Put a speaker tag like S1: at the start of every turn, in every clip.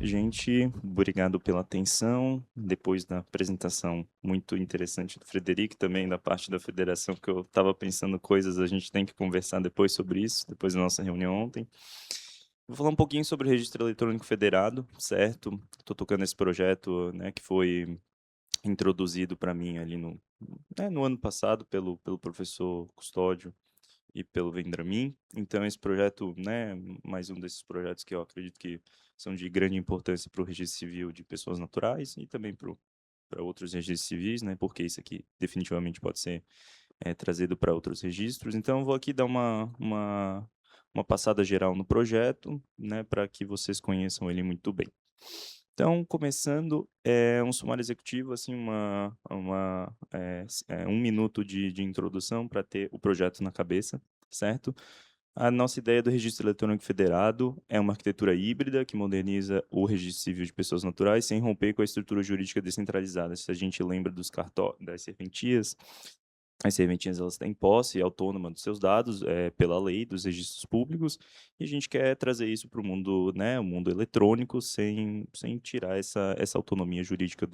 S1: gente. Obrigado pela atenção. Depois da apresentação muito interessante do Frederico, também da parte da federação, que eu estava pensando coisas, a gente tem que conversar depois sobre isso, depois da nossa reunião ontem. Vou falar um pouquinho sobre o Registro Eletrônico Federado, certo? Estou tocando esse projeto, né, que foi introduzido para mim ali no ano passado pelo professor Custódio e pelo Vendramin. Então esse projeto, né, mais um desses projetos que eu acredito que são de grande importância para o registro civil de pessoas naturais e também para outros registros civis, né, porque isso aqui definitivamente pode ser trazido para outros registros. Então eu vou aqui dar uma passada geral no projeto, né, para que vocês conheçam ele muito bem. Então, começando, um sumário executivo, assim, 1 minuto de introdução para ter o projeto na cabeça, certo? A nossa ideia do Registro Eletrônico Federado é uma arquitetura híbrida que moderniza o registro civil de pessoas naturais sem romper com a estrutura jurídica descentralizada. Se a gente lembra das serventias, as serventias elas têm posse autônoma dos seus dados, pela lei dos registros públicos, e a gente quer trazer isso para o mundo, né, o mundo eletrônico, sem tirar essa autonomia jurídica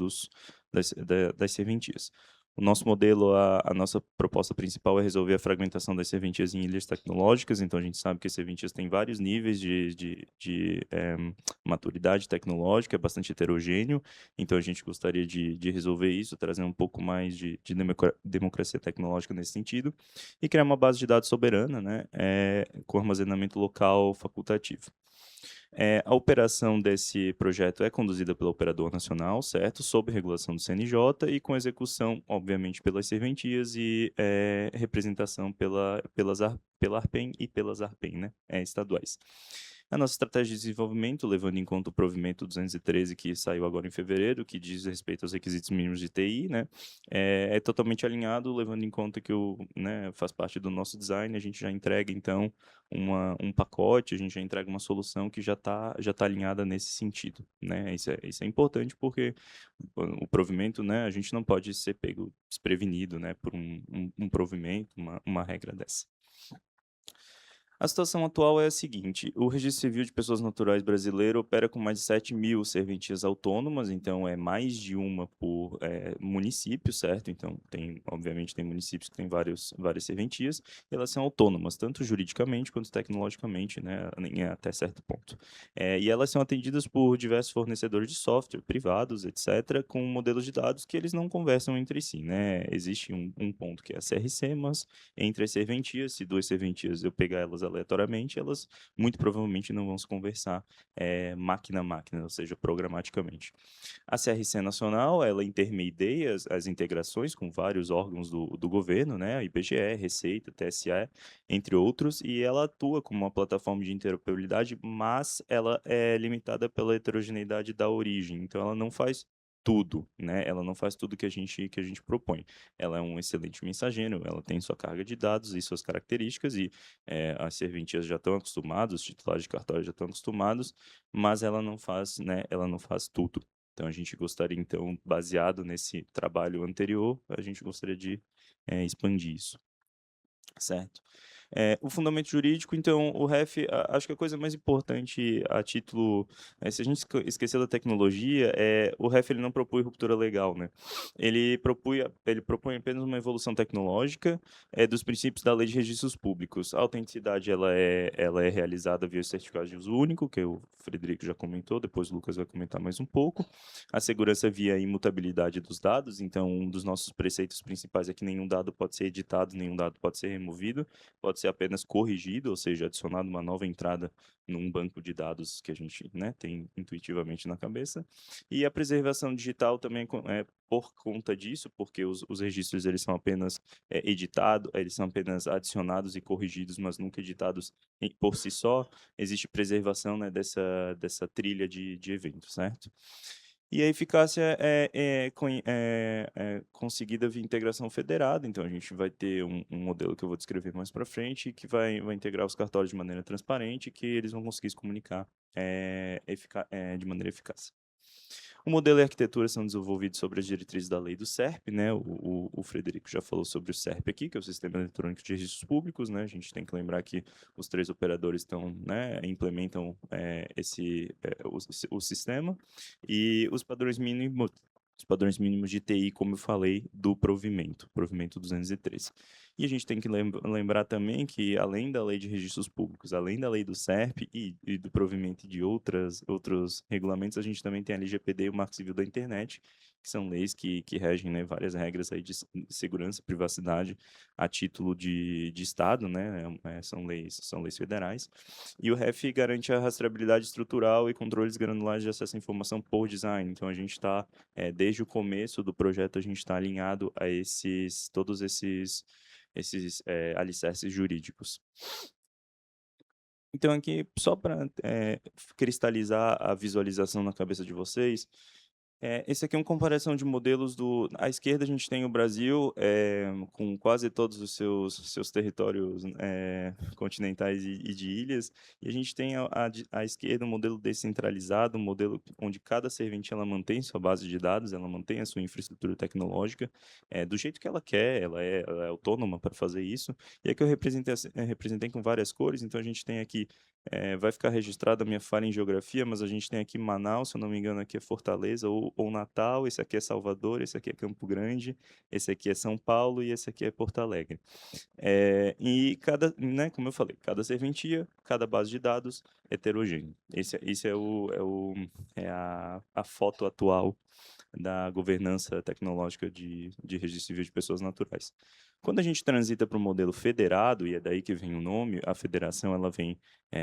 S1: das serventias. O nosso modelo, a nossa proposta principal é resolver a fragmentação das serventias em ilhas tecnológicas, então a gente sabe que as serventias têm vários níveis de maturidade tecnológica, é bastante heterogêneo, então a gente gostaria de resolver isso, trazer um pouco mais de democracia tecnológica nesse sentido, e criar uma base de dados soberana, né, com armazenamento local facultativo. A operação desse projeto é conduzida pelo operador nacional, certo? Sob regulação do CNJ e com execução, obviamente, pelas serventias e representação pela ARPEN e pelas ARPEN, né? Estaduais. A nossa estratégia de desenvolvimento, levando em conta o provimento 213 que saiu agora em fevereiro, que diz respeito aos requisitos mínimos de TI, né? É totalmente alinhado, levando em conta que né, faz parte do nosso design, a gente já entrega, então, um pacote, a gente já entrega uma solução que já tá alinhada nesse sentido, né? Isso é importante porque o provimento, né, a gente não pode ser pego desprevenido, né, por um provimento, uma regra dessa. A situação atual é a seguinte: o Registro Civil de Pessoas Naturais brasileiro opera com mais de 7.000 serventias autônomas, então é mais de uma por município, certo? Então, obviamente, tem municípios que têm várias serventias, e elas são autônomas, tanto juridicamente quanto tecnologicamente, né, até certo ponto. E elas são atendidas por diversos fornecedores de software, privados, etc., com modelos de dados que eles não conversam entre si, né? Existe um ponto que é a CRC, mas entre as serventias, se duas serventias eu pegar elas aleatoriamente, elas muito provavelmente não vão se conversar máquina a máquina, ou seja, programaticamente. A CRC Nacional, ela intermedia as integrações com vários órgãos do governo, né, IBGE, Receita, TSE, entre outros, e ela atua como uma plataforma de interoperabilidade, mas ela é limitada pela heterogeneidade da origem, então ela não faz tudo, né? Ela não faz tudo que a gente propõe. Ela é um excelente mensageiro, ela tem sua carga de dados e suas características, e as serventias já estão acostumadas, os titulares de cartório já estão acostumados, mas ela não faz, né? Ela não faz tudo. Então a gente gostaria, então, baseado nesse trabalho anterior, a gente gostaria de expandir isso, certo? O fundamento jurídico, então, o REF, acho que a coisa mais importante a título, se a gente esquecer da tecnologia, o REF ele não propõe ruptura legal, né? Ele propõe apenas uma evolução tecnológica dos princípios da Lei de Registros Públicos. A autenticidade ela é realizada via certificado de uso único, que o Frederico já comentou, depois o Lucas vai comentar mais um pouco. A segurança via imutabilidade dos dados, então um dos nossos preceitos principais é que nenhum dado pode ser editado, nenhum dado pode ser removido, pode ser apenas corrigido, ou seja, adicionado uma nova entrada num banco de dados que a gente, né, tem intuitivamente na cabeça. E a preservação digital também é por conta disso, porque os registros eles são apenas editados, eles são apenas adicionados e corrigidos, mas nunca editados por si só. Existe preservação, né, dessa trilha de eventos, certo? E a eficácia é conseguida via integração federada, então a gente vai ter um modelo que eu vou descrever mais para frente, que vai integrar os cartórios de maneira transparente, que eles vão conseguir se comunicar de maneira eficaz. O modelo e a arquitetura são desenvolvidos sobre as diretrizes da lei do SERP, né? O Frederico já falou sobre o SERP aqui, que é o Sistema Eletrônico de Registros Públicos, né? A gente tem que lembrar que os três operadores estão, né, implementam o sistema e os padrões mínimos de TI, como eu falei, do provimento 203. E a gente tem que lembrar também que, além da lei de registros públicos, além da lei do SERP e do provimento de outros regulamentos, a gente também tem a LGPD e o Marco Civil da Internet, que são leis que regem, né, várias regras aí de segurança e privacidade a título de Estado, né, são leis federais. E o REF garante a rastreabilidade estrutural e controles granulares de acesso à informação por design. Então, a gente está, desde o começo do projeto, a gente está alinhado a todos esses alicerces jurídicos. Então, aqui, só para cristalizar a visualização na cabeça de vocês, esse aqui é uma comparação de modelos do... À esquerda a gente tem o Brasil, com quase todos os seus territórios continentais e de ilhas, e a gente tem à esquerda um modelo descentralizado, um modelo onde cada serventia ela mantém sua base de dados, ela mantém a sua infraestrutura tecnológica, do jeito que ela quer, ela é autônoma para fazer isso, e aqui eu representei com várias cores, então a gente tem aqui vai ficar registrada a minha falha em geografia, mas a gente tem aqui Manaus, se eu não me engano, aqui é Fortaleza ou Natal, esse aqui é Salvador, esse aqui é Campo Grande, esse aqui é São Paulo e esse aqui é Porto Alegre. E cada, né, como eu falei, cada serventia, cada base de dados heterogêneo. Esse é a foto atual da governança tecnológica de registro civil de pessoas naturais. Quando a gente transita para o modelo federado, e é daí que vem o nome, a federação ela vem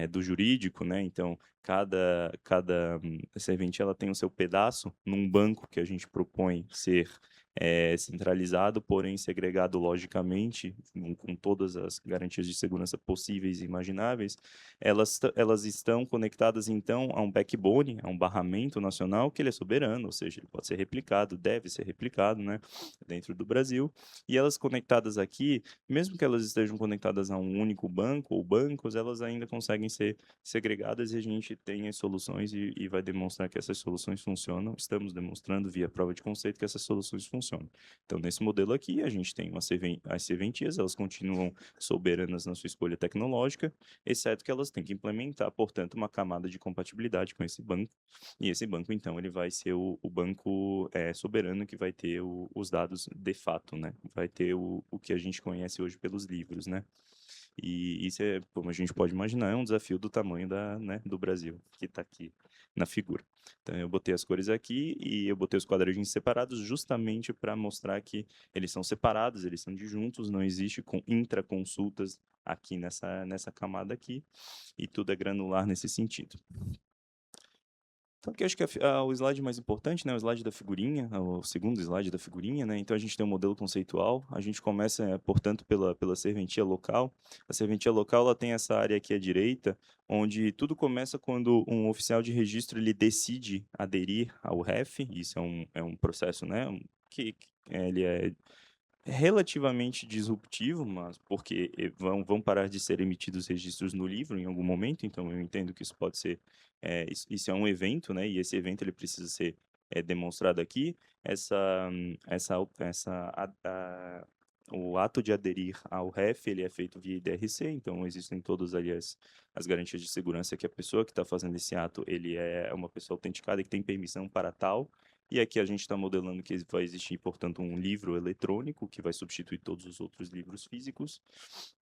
S1: do jurídico, né? Então, cada serventia ela tem o seu pedaço num banco que a gente propõe ser centralizado, porém segregado logicamente, com todas as garantias de segurança possíveis e imagináveis. Elas estão conectadas, então, a um backbone, a um barramento nacional que ele é soberano, ou seja, ele pode ser replicado, deve ser replicado, né, dentro do Brasil. E elas conectadas aqui, mesmo que elas estejam conectadas a um único banco ou bancos, elas ainda conseguem ser segregadas e a gente tem as soluções e vai demonstrar que essas soluções funcionam. Estamos demonstrando via prova de conceito que essas soluções funcionam. Então, nesse modelo aqui, a gente tem as serventias, elas continuam soberanas na sua escolha tecnológica, exceto que elas têm que implementar, portanto, uma camada de compatibilidade com esse banco. E esse banco, então, ele vai ser o banco soberano que vai ter os dados de fato, né? Vai ter o que a gente conhece hoje pelos livros, né? E isso é, como a gente pode imaginar, é um desafio do tamanho né, do Brasil, que está aqui na figura. Então, eu botei as cores aqui e eu botei os quadradinhos separados justamente para mostrar que eles são separados, eles são disjuntos, não existe intraconsultas aqui nessa camada aqui, e tudo é granular nesse sentido. Então, aqui eu acho que o slide mais importante, né, o slide da figurinha, o segundo slide da figurinha, né, então a gente tem um modelo conceitual, a gente começa, portanto, pela serventia local. A serventia local, ela tem essa área aqui à direita, onde tudo começa quando um oficial de registro, ele decide aderir ao REF, isso é um processo, né, ele é relativamente disruptivo, mas porque vão parar de ser emitidos registros no livro em algum momento, então eu entendo que isso pode ser, isso é um evento, né, e esse evento ele precisa ser demonstrado aqui, o ato de aderir ao REF, ele é feito via IDRC, então existem todas ali as garantias de segurança que a pessoa que está fazendo esse ato, ele é uma pessoa autenticada e que tem permissão para tal. E aqui a gente está modelando que vai existir, portanto, um livro eletrônico que vai substituir todos os outros livros físicos.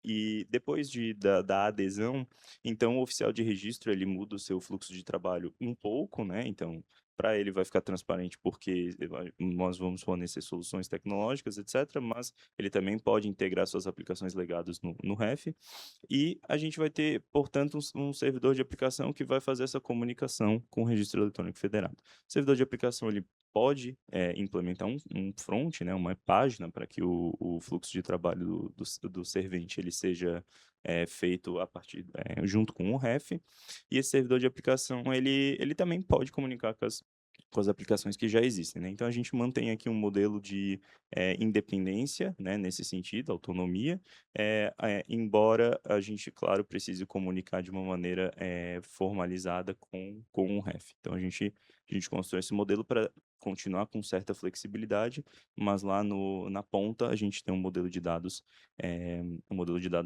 S1: E depois da adesão, então o oficial de registro ele muda o seu fluxo de trabalho um pouco, né? Então, para ele vai ficar transparente porque nós vamos fornecer soluções tecnológicas, etc., mas ele também pode integrar suas aplicações legadas no REF, e a gente vai ter, portanto, um servidor de aplicação que vai fazer essa comunicação com o Registro Eletrônico Federado. O servidor de aplicação ele pode implementar um front, né, uma página para que o fluxo de trabalho do servente ele seja feito junto com o REF, e esse servidor de aplicação ele também pode comunicar com as aplicações que já existem, né? Então a gente mantém aqui um modelo de independência, né, nesse sentido, autonomia, embora a gente, claro, precise comunicar de uma maneira formalizada com o REF. Então a gente A gente constrói esse modelo para continuar com certa flexibilidade, mas lá na ponta a gente tem um modelo de dados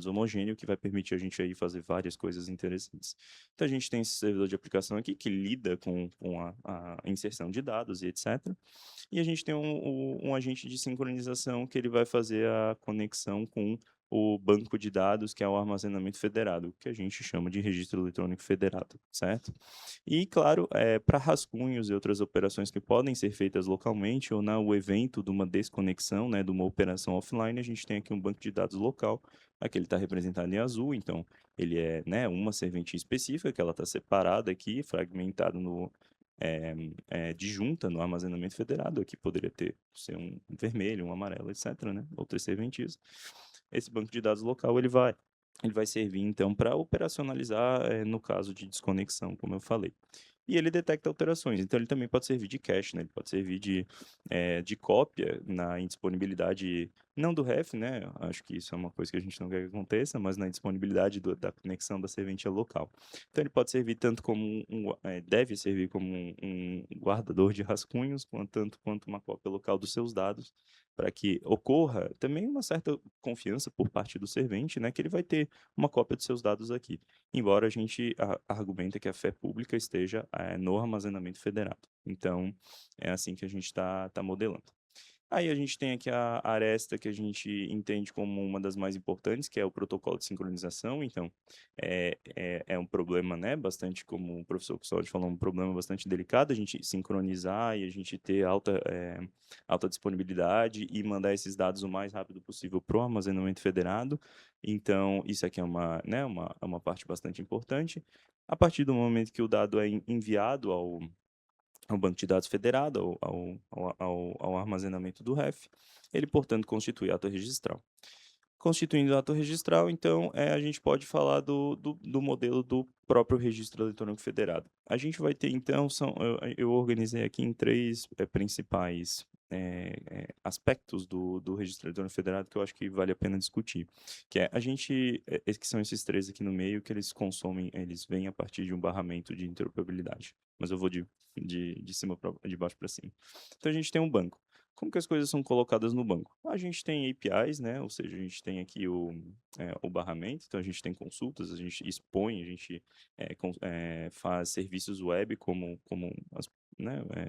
S1: homogêneo que vai permitir a gente aí fazer várias coisas interessantes. Então a gente tem esse servidor de aplicação aqui que lida com a inserção de dados e etc. E a gente tem um agente de sincronização que ele vai fazer a conexão com o banco de dados, que é o armazenamento federado, que a gente chama de registro eletrônico federado, certo? E, claro, para rascunhos e outras operações que podem ser feitas localmente ou no evento de uma desconexão, né, de uma operação offline, a gente tem aqui um banco de dados local. Aqui ele está representado em azul, então ele é, né, uma serventia específica, que ela está separada aqui, fragmentada disjunta no armazenamento federado. Aqui poderia ser um vermelho, um amarelo, etc., né? Outras serventias. Esse banco de dados local ele vai servir, então, para operacionalizar no caso de desconexão, como eu falei. E ele detecta alterações, então ele também pode servir de cache, né? Ele pode servir de cópia na indisponibilidade, não do ref, né? Acho que isso é uma coisa que a gente não quer que aconteça, mas na indisponibilidade da conexão da serventia local. Então ele pode servir tanto como deve servir como um guardador de rascunhos, tanto quanto uma cópia local dos seus dados, para que ocorra também uma certa confiança por parte do servente, né? Que ele vai ter uma cópia dos seus dados aqui, embora a gente argumente que a fé pública esteja no armazenamento federado. Então, é assim que a gente está modelando. Aí a gente tem aqui a aresta que a gente entende como uma das mais importantes, que é o protocolo de sincronização. Então, é um problema, né, bastante, como o professor Custódio falou, um problema bastante delicado, a gente sincronizar e a gente ter alta disponibilidade e mandar esses dados o mais rápido possível para o armazenamento federado. Então, isso aqui é uma parte bastante importante. A partir do momento que o dado é enviado ao banco de dados federado, ao armazenamento do REF, ele, portanto, constitui ato registral. Constituindo ato registral, então, a gente pode falar do modelo do próprio registro eletrônico federado. A gente vai ter, então, eu organizei aqui em três principais aspectos do registro eletrônico federado que eu acho que vale a pena discutir, que que são esses três aqui no meio, que eles vêm a partir de um barramento de interoperabilidade, mas eu vou de cima de baixo para cima. Então, a gente tem um banco. Como que as coisas são colocadas no banco? A gente tem APIs, né? Ou seja, a gente tem aqui o barramento, então a gente tem consultas, a gente expõe, a gente faz serviços web como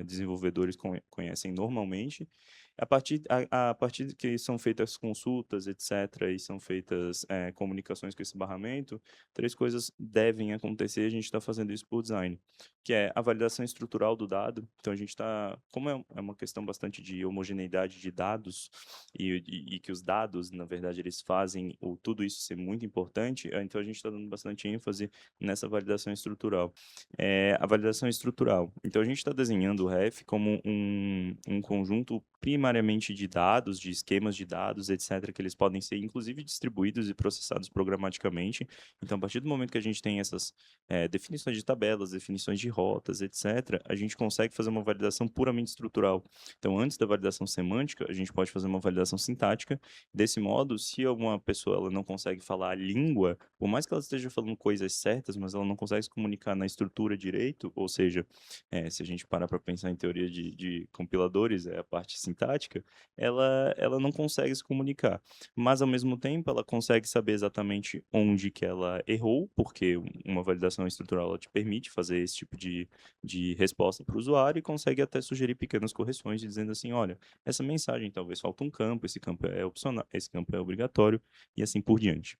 S1: desenvolvedores conhecem normalmente. A partir que são feitas consultas, etc., e são feitas comunicações com esse barramento, três coisas devem acontecer, a gente está fazendo isso por design, que é a validação estrutural do dado. Então, a gente está, como é uma questão bastante de homogeneidade de dados, e que os dados, na verdade, eles fazem tudo isso ser muito importante, então a gente está dando bastante ênfase nessa validação estrutural. A validação estrutural. Então, a gente está desenhando o REF como um conjunto primariamente de dados, de esquemas de dados, etc., que eles podem ser, inclusive, distribuídos e processados programaticamente. Então, a partir do momento que a gente tem essas definições de tabelas, definições de rotas, etc., a gente consegue fazer uma validação puramente estrutural. Então, antes da validação semântica, a gente pode fazer uma validação sintática. Desse modo, se alguma pessoa ela não consegue falar a língua, por mais que ela esteja falando coisas certas, mas ela não consegue se comunicar na estrutura direito, ou seja, se a gente parar para pensar em teoria de compiladores, é a parte sintática, ela não consegue se comunicar. Mas, ao mesmo tempo, ela consegue saber exatamente onde que ela errou, porque uma validação estrutural ela te permite fazer esse tipo de resposta para o usuário e consegue até sugerir pequenas correções, dizendo assim, olha, essa mensagem talvez falta um campo, esse campo é opcional, esse campo é obrigatório, e assim por diante.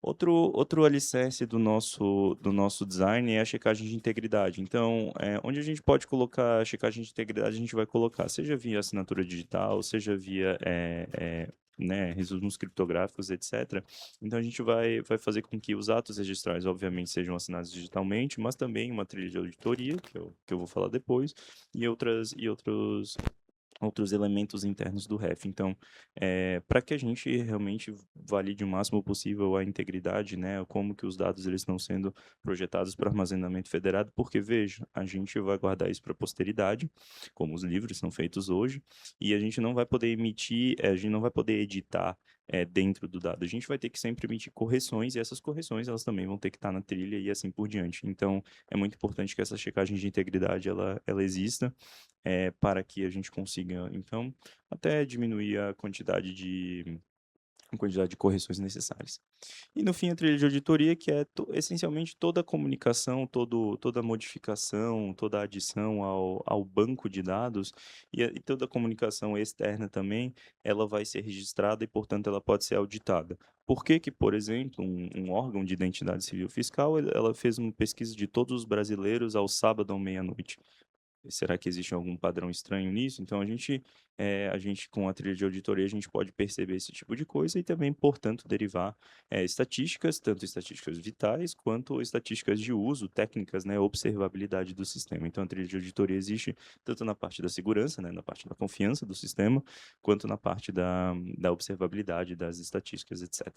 S1: Outro alicerce do nosso design é a checagem de integridade. Então, onde a gente pode colocar a checagem de integridade, a gente vai colocar, seja via assinatura digital, seja via né, resumos criptográficos, etc. Então, a gente vai fazer com que os atos registrais, obviamente, sejam assinados digitalmente, mas também uma trilha de auditoria, que eu vou falar depois, e outros elementos internos do REF. Então, para que a gente realmente valide o máximo possível a integridade, né, como que os dados eles estão sendo projetados para armazenamento federado, porque, veja, a gente vai guardar isso para a posteridade, como os livros são feitos hoje, e a gente não vai poder emitir, a gente não vai poder editar dentro do dado. A gente vai ter que sempre emitir correções, e essas correções elas também vão ter que estar na trilha e assim por diante. Então, é muito importante que essa checagem de integridade ela exista, para que a gente consiga, então, até diminuir a quantidade de correções necessárias. E no fim, a trilha de auditoria, que é essencialmente toda a comunicação, toda a modificação, toda a adição ao banco de dados e toda a comunicação externa também, ela vai ser registrada e, portanto, ela pode ser auditada. Por que que, por exemplo, um órgão de identidade civil fiscal, ela fez uma pesquisa de todos os brasileiros ao sábado à meia-noite? Será que existe algum padrão estranho nisso? Então a gente com a trilha de auditoria, a gente pode perceber esse tipo de coisa e também, portanto, derivar, estatísticas, tanto estatísticas vitais quanto estatísticas de uso, técnicas, né, observabilidade do sistema. Então a trilha de auditoria existe tanto na parte da segurança, né, na parte da confiança do sistema, quanto na parte da observabilidade das estatísticas, etc.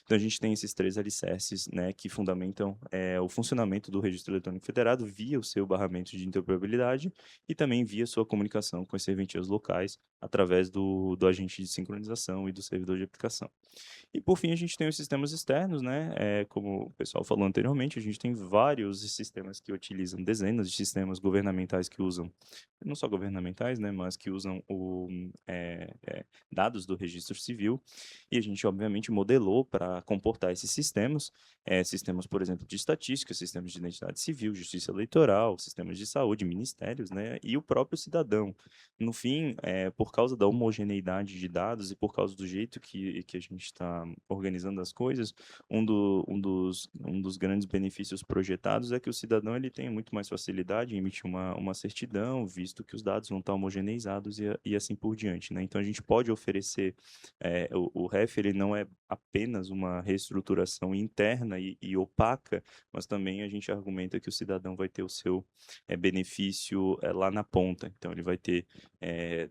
S1: Então a gente tem esses 3 alicerces, né, que fundamentam, o funcionamento do Registro Eletrônico Federado via o seu barramento de interoperabilidade e também via sua comunicação com as serventias locais através do agente de sincronização e do servidor de aplicação. E por fim, a gente tem os sistemas externos, né? Como o pessoal falou anteriormente, a gente tem vários sistemas que utilizam, dezenas de sistemas governamentais que usam, não só governamentais, né? Mas que usam dados do registro civil. E a gente, obviamente, modelou para comportar esses sistemas, sistemas, por exemplo, de estatística, sistemas de identidade civil, justiça eleitoral, sistemas de saúde, ministérios, né? E o próprio cidadão. No fim, por causa da homogeneidade de dados e por causa do jeito que a gente está organizando as coisas, um dos grandes benefícios projetados é que o cidadão ele tenha muito mais facilidade em emitir uma certidão, visto que os dados vão estar homogeneizados e assim por diante, né? Então, a gente pode oferecer, o REF ele não é apenas uma reestruturação interna e opaca, mas também a gente argumenta que o cidadão vai ter o seu benefício lá na ponta. Então, ele vai ter,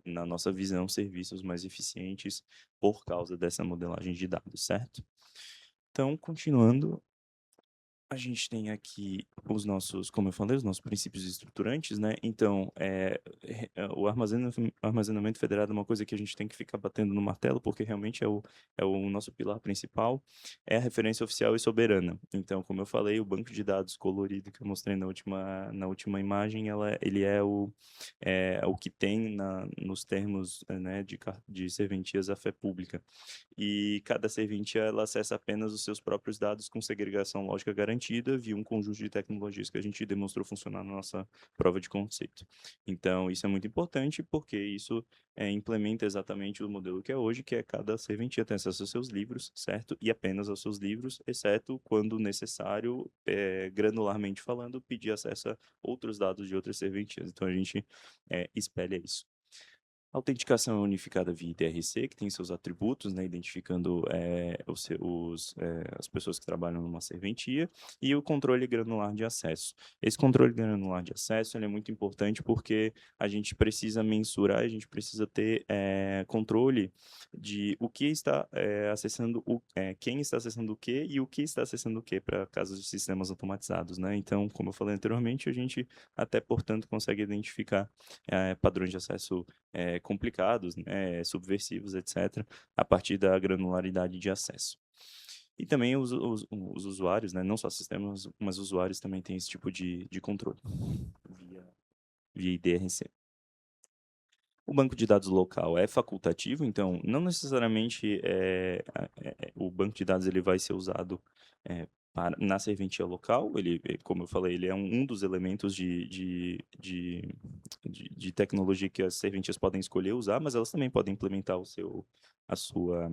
S1: na nossa visão, serviços mais eficientes por causa dessa modelagem de dados, certo? Então, continuando, a gente tem aqui os nossos, como eu falei, os nossos princípios estruturantes, né? Então, o armazenamento federado é uma coisa que a gente tem que ficar batendo no martelo, porque realmente é o nosso pilar principal, é a referência oficial e soberana. Então, como eu falei, o banco de dados colorido que eu mostrei na última imagem, ele é o que tem nos termos, né, de serventias à fé pública. E cada serventia ela acessa apenas os seus próprios dados com segregação lógica garantida via um conjunto de tecnologias que a gente demonstrou funcionar na nossa prova de conceito. Então, isso é muito importante porque isso implementa exatamente o modelo que é hoje, que é cada serventia tem acesso aos seus livros, certo? E apenas aos seus livros, exceto quando necessário, granularmente falando, pedir acesso a outros dados de outras serventias. Então, a gente espelha isso. A autenticação é unificada via IDRC, que tem seus atributos, né, identificando as pessoas que trabalham numa serventia, e o controle granular de acesso. Esse controle granular de acesso ele é muito importante porque a gente precisa mensurar, a gente precisa ter controle de o que está acessando, quem está acessando o que e o que está acessando o que para casos de sistemas automatizados, né? Então, como eu falei anteriormente, a gente até, portanto, consegue identificar padrões de acesso complicados, né, subversivos, etc., a partir da granularidade de acesso. E também os usuários, né, não só sistemas, mas usuários também têm esse tipo de controle via IDRC. O banco de dados local é facultativo, então não necessariamente o banco de dados ele vai ser usado na serventia local. Ele, como eu falei, ele é um dos elementos de tecnologia que as serventias podem escolher usar, mas elas também podem implementar a sua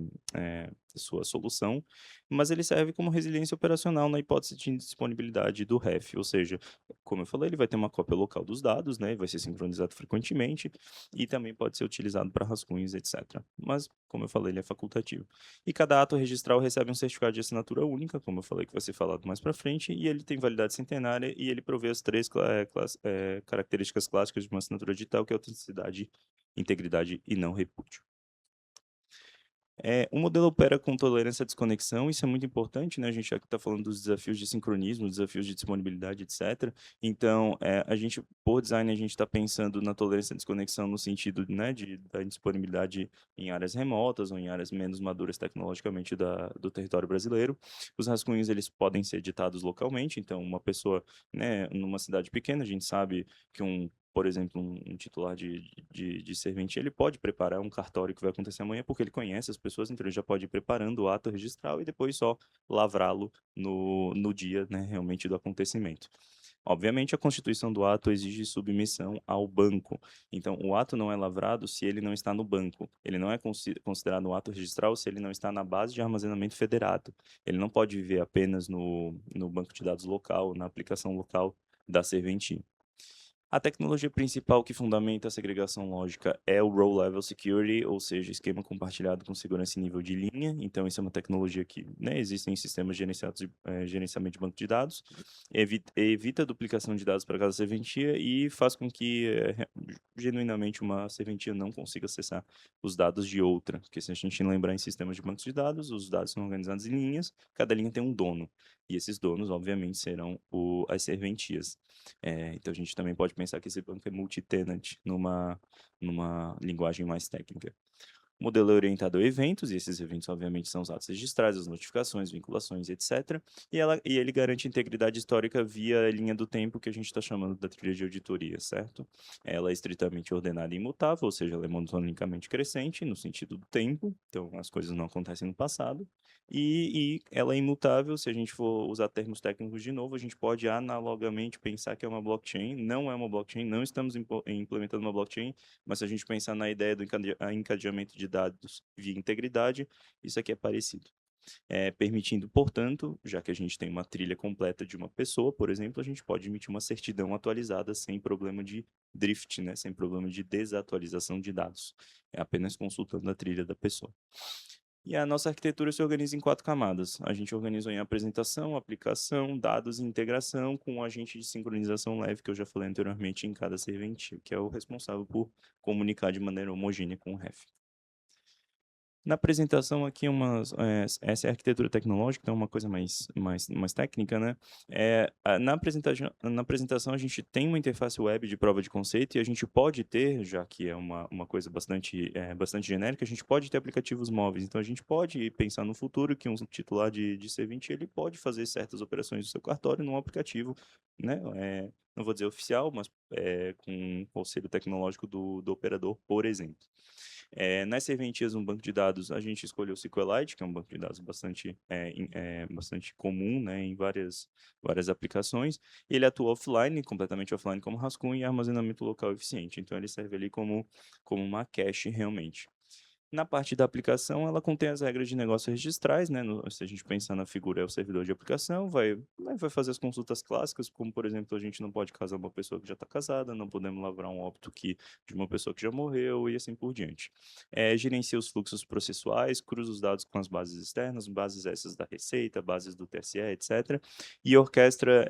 S1: solução, mas ele serve como resiliência operacional na hipótese de indisponibilidade do REF, ou seja, como eu falei, ele vai ter uma cópia local dos dados, né, vai ser sincronizado frequentemente, e também pode ser utilizado para rascunhos, etc. Mas, como eu falei, ele é facultativo. E cada ato registral recebe um certificado de assinatura única, como eu falei que vai ser falado mais para frente, e ele tem validade centenária e ele provê as 3 características clássicas de uma assinatura digital, que é autenticidade, integridade e não repúdio. O modelo opera com tolerância à desconexão, isso é muito importante, né, a gente aqui está falando dos desafios de sincronismo, desafios de disponibilidade, etcétera. Então, a gente, por design, a gente está pensando na tolerância à desconexão no sentido, né, da disponibilidade em áreas remotas ou em áreas menos maduras tecnologicamente do território brasileiro. Os rascunhos, eles podem ser editados localmente, então uma pessoa, né, numa cidade pequena, a gente sabe que por exemplo, um titular de serventia, ele pode preparar um cartório que vai acontecer amanhã, porque ele conhece as pessoas, então ele já pode ir preparando o ato registral e depois só lavrá-lo no dia, né, realmente do acontecimento. Obviamente, a constituição do ato exige submissão ao banco. Então, o ato não é lavrado se ele não está no banco. Ele não é considerado um ato registral se ele não está na base de armazenamento federado. Ele não pode viver apenas no banco de dados local, na aplicação local da serventia. A tecnologia principal que fundamenta a segregação lógica é o Row Level Security, ou seja, esquema compartilhado com segurança em nível de linha. Então, isso é uma tecnologia que, né, existe em sistemas gerenciados gerenciamento de banco de dados, evita a duplicação de dados para cada serventia e faz com que, genuinamente, uma serventia não consiga acessar os dados de outra. Porque se a gente lembrar em sistemas de bancos de dados, os dados são organizados em linhas, cada linha tem um dono. E esses donos, obviamente, serão as serventias. Então a gente também pode pensar que esse banco é multi-tenant numa linguagem mais técnica. O modelo é orientado a eventos, e esses eventos, obviamente, são os atos registrais, as notificações, vinculações, etc. E ele garante integridade histórica via a linha do tempo, que a gente está chamando da trilha de auditoria, certo? Ela é estritamente ordenada e imutável, ou seja, ela é monotonicamente crescente, no sentido do tempo, então as coisas não acontecem no passado. E ela é imutável, se a gente for usar termos técnicos de novo, a gente pode analogamente pensar que é uma blockchain, não é uma blockchain, não estamos implementando uma blockchain, mas se a gente pensar na ideia do encadeamento de dados via integridade, isso aqui é parecido. Permitindo, portanto, já que a gente tem uma trilha completa de uma pessoa, por exemplo, a gente pode emitir uma certidão atualizada sem problema de drift, né? Sem problema de desatualização de dados. É apenas consultando a trilha da pessoa. E a nossa arquitetura se organiza em 4 camadas. A gente organizou em apresentação, aplicação, dados e integração com um agente de sincronização leve, que eu já falei anteriormente, em cada serventia, que é o responsável por comunicar de maneira homogênea com o REF. Na apresentação aqui, essa é a arquitetura tecnológica, então é uma coisa mais técnica, né? Na apresentação, a gente tem uma interface web de prova de conceito e a gente pode ter, já que é uma coisa bastante genérica, a gente pode ter aplicativos móveis. Então, a gente pode pensar no futuro que um titular de C20 ele pode fazer certas operações do seu cartório num aplicativo, né? Não vou dizer oficial, mas com o conselho tecnológico do operador, por exemplo. Nas serventias no banco de dados, a gente escolheu o SQLite, que é um banco de dados bastante comum, né, em várias aplicações. Ele atua offline, completamente offline como rascunho, e armazenamento local eficiente. Então, ele serve ali como uma cache realmente. Na parte da aplicação, ela contém as regras de negócio registrais, né? Se a gente pensar na figura, é o servidor de aplicação, vai fazer as consultas clássicas, como, por exemplo, a gente não pode casar uma pessoa que já está casada, não podemos lavrar um óbito de uma pessoa que já morreu e assim por diante. Gerencia os fluxos processuais, cruza os dados com as bases externas, bases essas da Receita, bases do TSE, etc. E orquestra,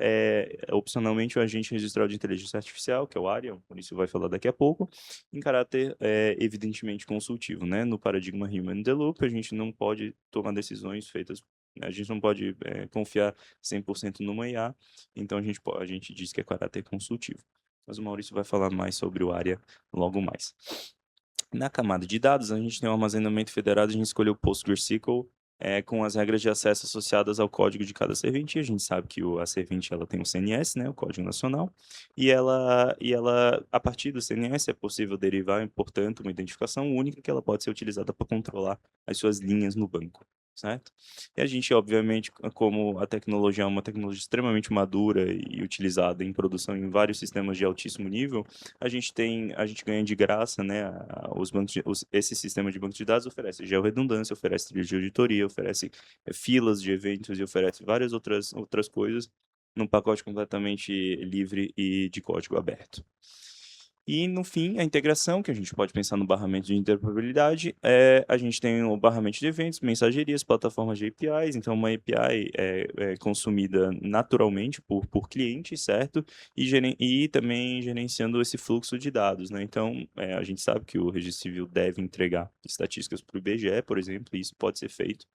S1: opcionalmente, o agente registral de inteligência artificial, que é o ARIA, por isso vai falar daqui a pouco, em caráter, evidentemente, consultivo, né? No paradigma Human in the Loop, a gente não pode tomar decisões feitas, a gente não pode confiar 100% numa IA, então a gente diz que é caráter consultivo. Mas o Maurício vai falar mais sobre o ARIA logo mais. Na camada de dados, a gente tem um armazenamento federado, a gente escolheu o PostgreSQL, com as regras de acesso associadas ao código de cada serventia. A gente sabe que a serventia ela tem o CNS, né, o Código Nacional, a partir do CNS, é possível derivar, portanto, uma identificação única que ela pode ser utilizada para controlar as suas linhas no banco, certo? E a gente, obviamente, como a tecnologia é uma tecnologia extremamente madura e utilizada em produção em vários sistemas de altíssimo nível, a gente ganha de graça, né, esse sistema de banco de dados oferece georredundância, oferece trilha de auditoria, oferece filas de eventos e oferece várias outras coisas num pacote completamente livre e de código aberto. E, no fim, a integração, que a gente pode pensar no barramento de interoperabilidade, a gente tem o barramento de eventos, mensagerias, plataformas de APIs. Então, uma API é consumida naturalmente por clientes, certo? E também gerenciando esse fluxo de dados, né? Então, a gente sabe que o Registro Civil deve entregar estatísticas para o IBGE, por exemplo, e isso pode ser feito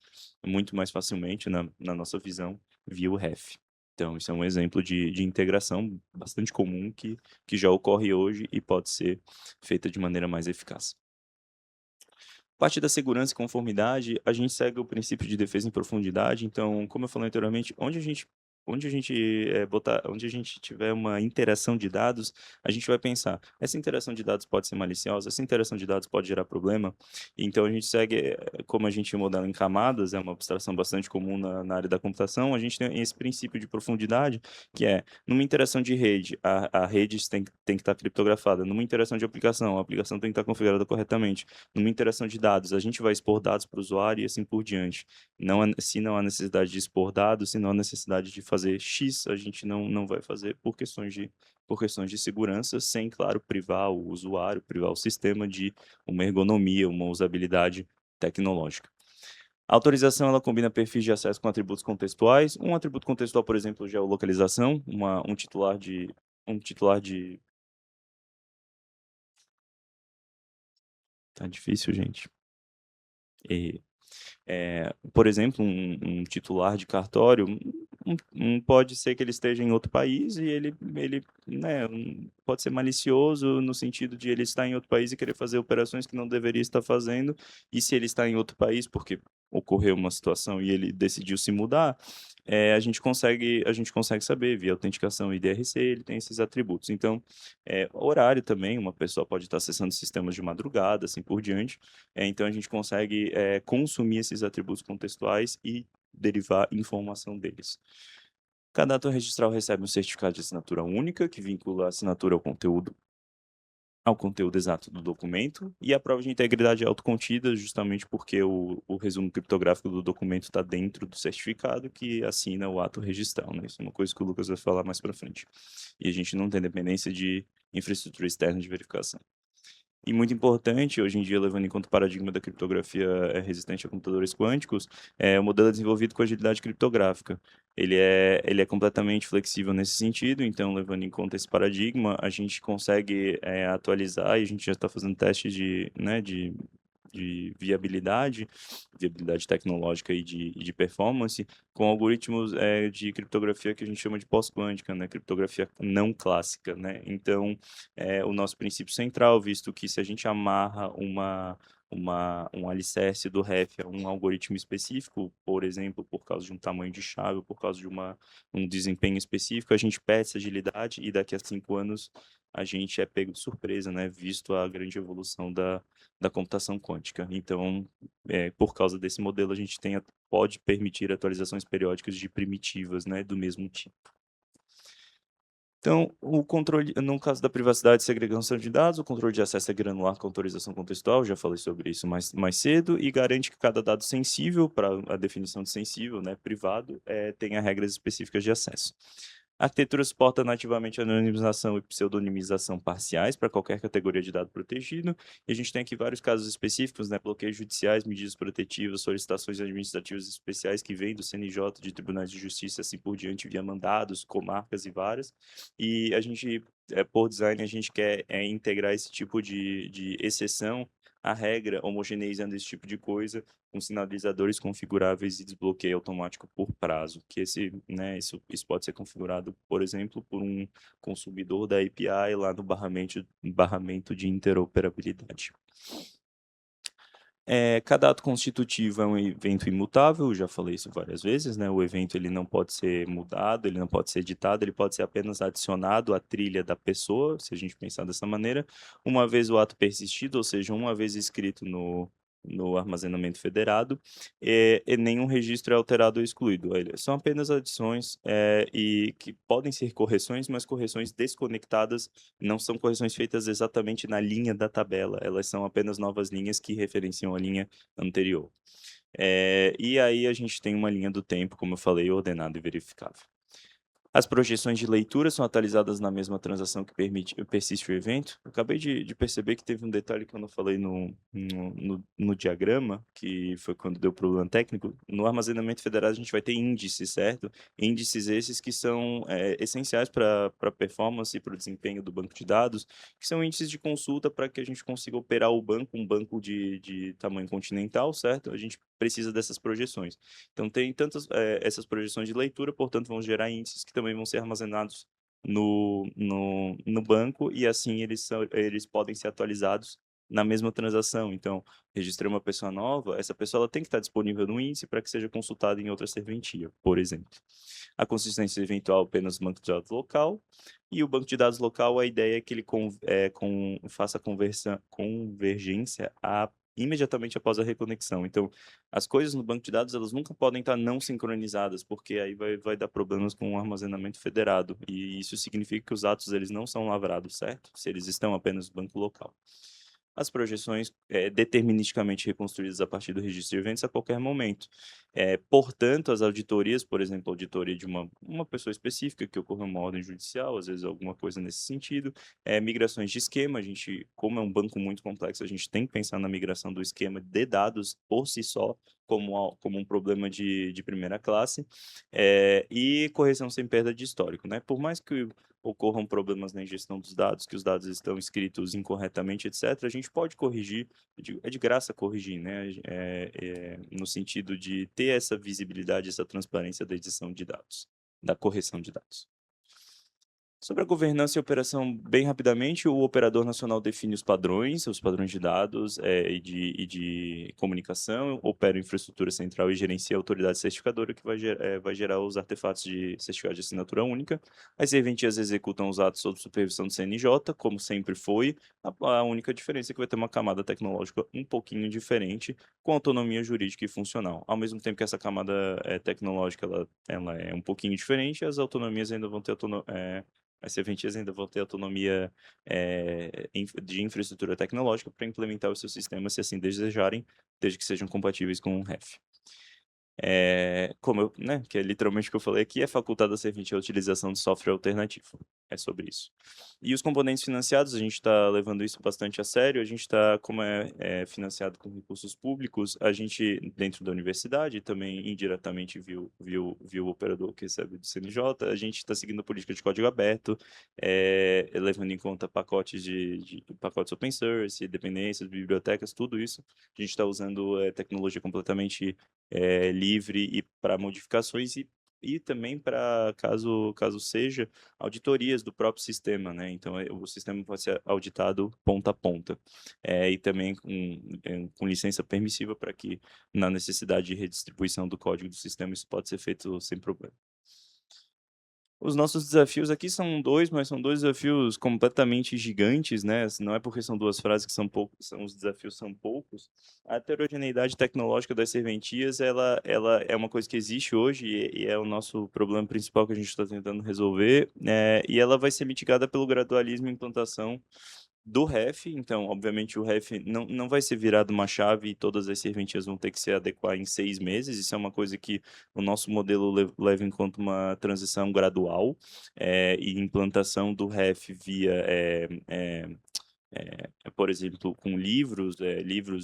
S1: muito mais facilmente, na nossa visão, via o REF. Então, isso é um exemplo de integração bastante comum que já ocorre hoje e pode ser feita de maneira mais eficaz. Parte da segurança e conformidade, a gente segue o princípio de defesa em profundidade. Então, como eu falei anteriormente, onde a gente tiver uma interação de dados, a gente vai pensar, essa interação de dados pode ser maliciosa, essa interação de dados pode gerar problema. Então, a gente segue, como a gente modela em camadas, é uma abstração bastante comum na área da computação, a gente tem esse princípio de profundidade, que é, numa interação de rede, a rede tem que estar criptografada. Numa interação de aplicação, a aplicação tem que estar configurada corretamente. Numa interação de dados, a gente vai expor dados para o usuário e assim por diante. Se não há necessidade de expor dados, se não há necessidade de fazer X, a gente não vai fazer por questões de segurança, sem, claro, privar o usuário, privar o sistema de uma ergonomia, uma usabilidade tecnológica. A autorização, ela combina perfis de acesso com atributos contextuais. Um atributo contextual, por exemplo, geolocalização, um titular de... Tá difícil, gente. E por exemplo, um titular de cartório, pode ser que ele esteja em outro país e ele, né, pode ser malicioso no sentido de ele estar em outro país e querer fazer operações que não deveria estar fazendo, e se ele está em outro país porque ocorreu uma situação e ele decidiu se mudar, a gente consegue saber via autenticação e DRC, ele tem esses atributos. Então, horário também, uma pessoa pode estar acessando sistemas de madrugada, assim por diante. Então, a gente consegue consumir esses atributos contextuais e derivar informação deles. Cada ato registral recebe um certificado de assinatura única, que vincula a assinatura ao conteúdo exato do documento, e a prova de integridade é autocontida, justamente porque o resumo criptográfico do documento está dentro do certificado que assina o ato registral, né? Isso é uma coisa que o Lucas vai falar mais para frente. E a gente não tem dependência de infraestrutura externa de verificação. E muito importante, hoje em dia, levando em conta o paradigma da criptografia resistente a computadores quânticos, o modelo é desenvolvido com agilidade criptográfica. Ele é completamente flexível nesse sentido, então, levando em conta esse paradigma, a gente consegue atualizar, e a gente já está fazendo testes de viabilidade tecnológica e de performance, com algoritmos de criptografia que a gente chama de pós-quântica, né? Criptografia não clássica, né? Então, o nosso princípio central, visto que se a gente amarra um alicerce do REF a um algoritmo específico, por exemplo, por causa de um tamanho de chave, por causa de um desempenho específico, a gente perde essa agilidade e daqui a 5 anos a gente é pego de surpresa, né? Visto a grande evolução da computação quântica. Então, por causa desse modelo, a gente pode permitir atualizações periódicas de primitivas, né, do mesmo tipo. Então, o controle, no caso da privacidade e segregação de dados, o controle de acesso é granular com autorização contextual, já falei sobre isso mais cedo, e garante que cada dado sensível, para a definição de sensível, né, privado, tenha regras específicas de acesso. A arquitetura suporta nativamente a anonimização e pseudonimização parciais para qualquer categoria de dado protegido. E a gente tem aqui vários casos específicos, né? Bloqueios judiciais, medidas protetivas, solicitações administrativas especiais que vêm do CNJ, de tribunais de justiça, assim por diante, via mandados, comarcas e várias. E a gente, por design, a gente quer integrar esse tipo de exceção à regra, homogeneizando esse tipo de coisa, com sinalizadores configuráveis e desbloqueio automático por prazo, que isso pode ser configurado, por exemplo, por um consumidor da API lá no barramento de interoperabilidade. Cada ato constitutivo é um evento imutável, já falei isso várias vezes, né? O evento ele não pode ser mudado, ele não pode ser editado, ele pode ser apenas adicionado à trilha da pessoa, se a gente pensar dessa maneira, uma vez o ato persistido, ou seja, uma vez escrito no armazenamento federado, e nenhum registro é alterado ou excluído. São apenas adições e que podem ser correções, mas correções desconectadas, não são correções feitas exatamente na linha da tabela, elas são apenas novas linhas que referenciam a linha anterior. E aí a gente tem uma linha do tempo, como eu falei, ordenada e verificável. As projeções de leitura são atualizadas na mesma transação que persiste o evento. Eu acabei de perceber que teve um detalhe que eu não falei no diagrama, que foi quando deu problema técnico. No armazenamento federado, a gente vai ter índices, certo? Índices esses que são essenciais para a performance e para o desempenho do banco de dados, que são índices de consulta para que a gente consiga operar o banco, um banco de tamanho continental, certo? A gente precisa dessas projeções. Então, tem tantas essas projeções de leitura, portanto, vão gerar índices que também vão ser armazenados no banco, e assim eles podem ser atualizados na mesma transação. Então, registrei uma pessoa nova, essa pessoa ela tem que estar disponível no índice para que seja consultada em outra serventia, por exemplo. A consistência eventual apenas no banco de dados local, e o banco de dados local, a ideia é que ele faça a convergência imediatamente após a reconexão. Então, as coisas no banco de dados, elas nunca podem estar não sincronizadas, porque aí vai dar problemas com o armazenamento federado, e isso significa que os atos eles não são lavrados, certo? Se eles estão apenas no banco local. As projeções deterministicamente reconstruídas a partir do registro de eventos a qualquer momento. Portanto, as auditorias, por exemplo, a auditoria de uma pessoa específica que ocorreu uma ordem judicial, às vezes alguma coisa nesse sentido, migrações de esquema, a gente, como é um banco muito complexo, a gente tem que pensar na migração do esquema de dados por si só, como um problema de primeira classe, e correção sem perda de histórico, né? Por mais que ocorram problemas na ingestão dos dados, que os dados estão escritos incorretamente, etc., a gente pode corrigir, é de graça corrigir, né? No sentido de ter essa visibilidade, essa transparência da edição de dados, da correção de dados. Sobre a governança e operação, bem rapidamente, o operador nacional define os padrões de dados e de comunicação, opera a infraestrutura central e gerencia a autoridade certificadora, que vai gerar os artefatos de certificado de assinatura única. As serventias executam os atos sob supervisão do CNJ, como sempre foi. A única diferença é que vai ter uma camada tecnológica um pouquinho diferente, com autonomia jurídica e funcional. Ao mesmo tempo que essa camada tecnológica ela é um pouquinho diferente, as autonomias ainda vão ter as serventias ainda vão ter autonomia de infraestrutura tecnológica para implementar os seus sistemas, se assim desejarem, desde que sejam compatíveis com o REF. Que é literalmente o que eu falei aqui, é facultada à serventia a utilização de software alternativo. É sobre isso. E os componentes financiados, a gente está levando isso bastante a sério, a gente está, como é financiado com recursos públicos, a gente, dentro da universidade, também indiretamente viu o operador que recebe do CNJ, a gente está seguindo a política de código aberto, levando em conta pacotes open source, dependências, bibliotecas, tudo isso. A gente está usando tecnologia completamente livre e para modificações e também para, caso seja, auditorias do próprio sistema, né? Então, o sistema pode ser auditado ponta a ponta. E também com licença permissiva para que, na necessidade de redistribuição do código do sistema, isso pode ser feito sem problema. Os nossos desafios aqui são dois, mas são dois desafios completamente gigantes, né? Não é porque são duas frases que são poucos, os desafios são poucos. A heterogeneidade tecnológica das serventias, ela é uma coisa que existe hoje e é o nosso problema principal que a gente está tentando resolver, e ela vai ser mitigada pelo gradualismo e implantação do REF. Então, obviamente, o REF não vai ser virado uma chave e todas as serventias vão ter que se adequar em 6 meses. Isso é uma coisa que o nosso modelo leva em conta uma transição gradual, e implantação do REF via por exemplo, com livros,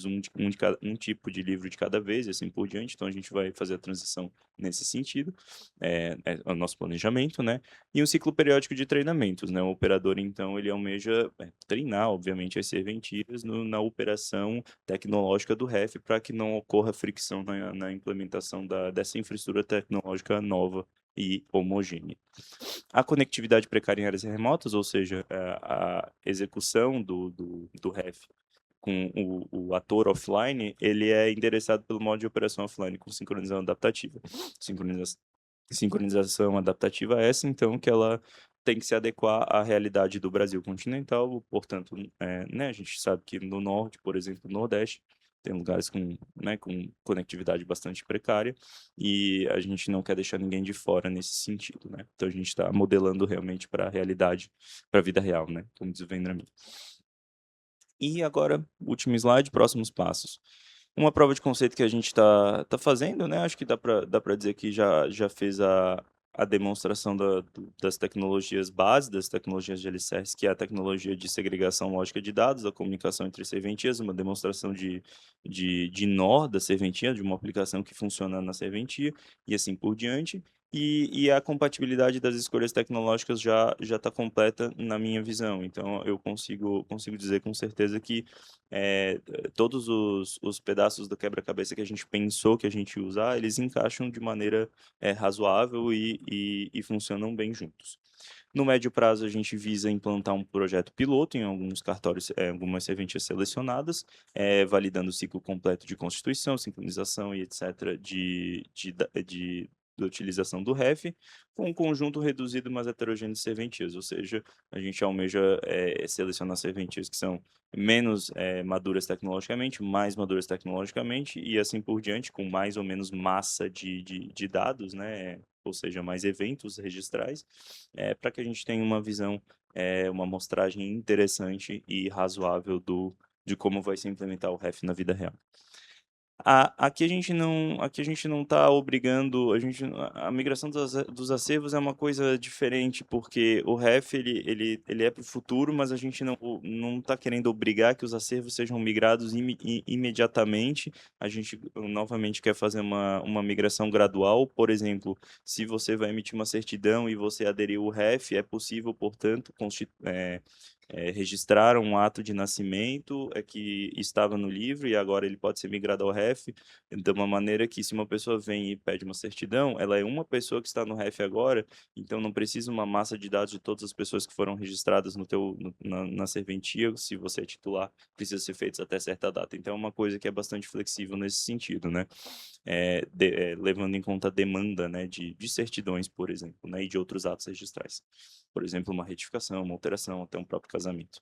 S1: um tipo de livro de cada vez, e assim por diante. Então, a gente vai fazer a transição nesse sentido, é o nosso planejamento, né? E um ciclo periódico de treinamentos, né? O operador, então, ele almeja treinar, obviamente, as serventias na operação tecnológica do REF para que não ocorra fricção na implementação dessa infraestrutura tecnológica nova e homogênea. A conectividade precária em áreas remotas, ou seja, a execução do REF com o ator offline, ele é endereçado pelo modo de operação offline com sincronização adaptativa. Sincronização adaptativa é essa, então, que ela tem que se adequar à realidade do Brasil continental, portanto, né, a gente sabe que no norte, por exemplo, no nordeste, tem lugares com conectividade bastante precária, e a gente não quer deixar ninguém de fora nesse sentido, né? Então, a gente está modelando realmente para a realidade, para a vida real, né? Como diz o Vendramin. E agora, último slide, próximos passos. Uma prova de conceito que a gente está fazendo, né? Acho que dá para dizer que já fez a demonstração das tecnologias base, das tecnologias de alicerce, que é a tecnologia de segregação lógica de dados, a comunicação entre serventias, uma demonstração de nó da serventia, de uma aplicação que funciona na serventia, e assim por diante. E a compatibilidade das escolhas tecnológicas já está completa na minha visão. Então, eu consigo dizer com certeza que todos os pedaços do quebra-cabeça que a gente pensou que a gente ia usar, eles encaixam de maneira razoável e funcionam bem juntos. No médio prazo, a gente visa implantar um projeto piloto em alguns cartórios, algumas serventias selecionadas, validando o ciclo completo de constituição, sincronização e etc. Da utilização do REF, com um conjunto reduzido, mas heterogêneo de serventias, ou seja, a gente almeja selecionar serventias que são menos maduras tecnologicamente, mais maduras tecnologicamente, e assim por diante, com mais ou menos massa de dados, né? Ou seja, mais eventos registrais, para que a gente tenha uma visão, uma amostragem interessante e razoável de como vai se implementar o REF na vida real. Aqui a gente não está obrigando, a migração dos acervos é uma coisa diferente, porque o REF ele é para o futuro, mas a gente não está querendo obrigar que os acervos sejam migrados imediatamente. A gente novamente quer fazer uma migração gradual. Por exemplo, se você vai emitir uma certidão e você aderiu ao REF, é possível, portanto, registrar um ato de nascimento que estava no livro e agora ele pode ser migrado ao REF, de uma maneira que, se uma pessoa vem e pede uma certidão, ela é uma pessoa que está no REF agora, então não precisa uma massa de dados de todas as pessoas que foram registradas na serventia. Se você é titular, precisa ser feitos até certa data. Então é uma coisa que é bastante flexível nesse sentido, né? Levando em conta a demanda, né, de certidões, por exemplo, né, e de outros atos registrais. Por exemplo, uma retificação, uma alteração, até um próprio casamento.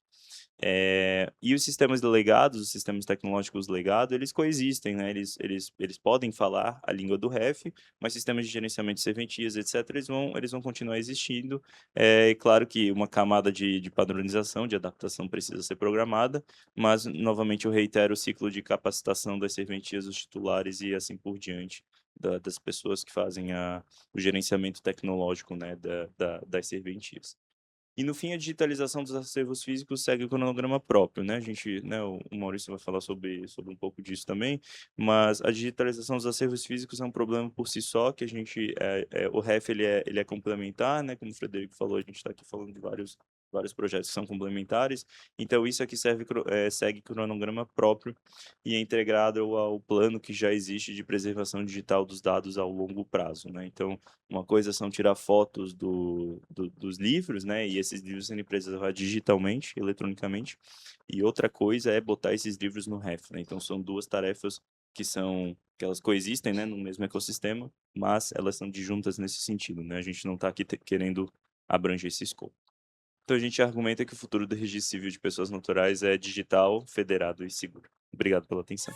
S1: E os sistemas legados, os sistemas tecnológicos legados, eles coexistem, né? Eles podem falar a língua do REF, mas sistemas de gerenciamento de serventias, etc., eles vão continuar existindo. É claro que uma camada de padronização, de adaptação precisa ser programada, mas, novamente, eu reitero o ciclo de capacitação das serventias, dos titulares e assim por diante, das pessoas que fazem o gerenciamento tecnológico, né, das serventias. E no fim, a digitalização dos acervos físicos segue o cronograma próprio, né? A gente, né, o Maurício vai falar sobre um pouco disso também, mas a digitalização dos acervos físicos é um problema por si só, que a gente, o REF ele é complementar, né? Como o Frederico falou, a gente está aqui falando de vários projetos que são complementares, então isso aqui segue cronograma próprio e é integrado ao plano que já existe de preservação digital dos dados ao longo prazo, né? Então, uma coisa são tirar fotos dos livros, né? E esses livros serem preservados digitalmente, eletronicamente. E outra coisa é botar esses livros no REF, né? Então, são duas tarefas que elas coexistem, né, no mesmo ecossistema, mas elas são disjuntas nesse sentido, né? A gente não está aqui querendo abranger esse escopo. Então, a gente argumenta que o futuro do registro civil de pessoas naturais é digital, federado e seguro. Obrigado pela atenção.